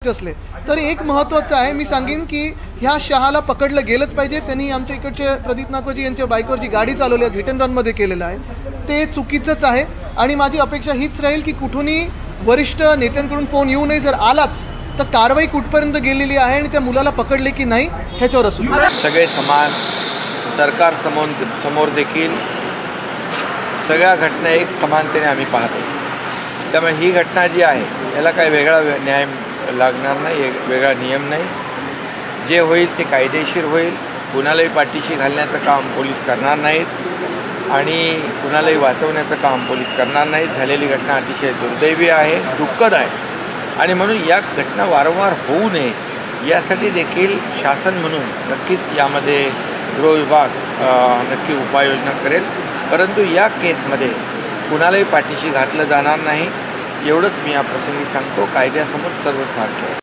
असले तर एक महत्त्वाचं आहे, मी सांगेन की ह्या शहाला पकडलं गेलंच पाहिजे। त्यांनी आमच्या इकडचे प्रदीप नाकोजी यांच्या बाईकवर जी गाडी चालवली आहे, हिट अँड रन मध्ये केलेलं आहे, ते चुकीचंच आहे। आणि माझी अपेक्षा हीच राहील की कुठूनही वरिष्ठ नेत्यांकडून फोन येऊ नये, जर आलाच तर कारवाई कुठपर्यंत गेलेली आहे आणि त्या मुलाला पकडले की नाही ह्याच्यावर असून सगळे समान, सरकार समोर देखील सगळ्या घटना एक समानतेने आम्ही पाहतो। त्यामुळे ही घटना जी आहे याला काही वेगळा न्याय लागणार नाही, एक वेगळा नियम नाही। जे होईल ते कायदेशीर होईल। कुणालाही पाठीशी घालण्याचं काम पोलीस करणार नाहीत आणि कुणालाही वाचवण्याचं काम पोलीस करणार नाहीत। झालेली घटना अतिशय दुर्दैवी आहे, दुःखद आहे आणि म्हणून या घटना वारंवार होऊ नये यासाठी देखील शासन म्हणून नक्कीच यामध्ये गृह विभाग नक्की उपाययोजना करेल। परंतु या केसमध्ये कुणालाही पाठीशी घातलं जाणार नाही एवढंच मी या प्रसंगी सांगतो। कायद्यासमोर सर्व सारखे आहे।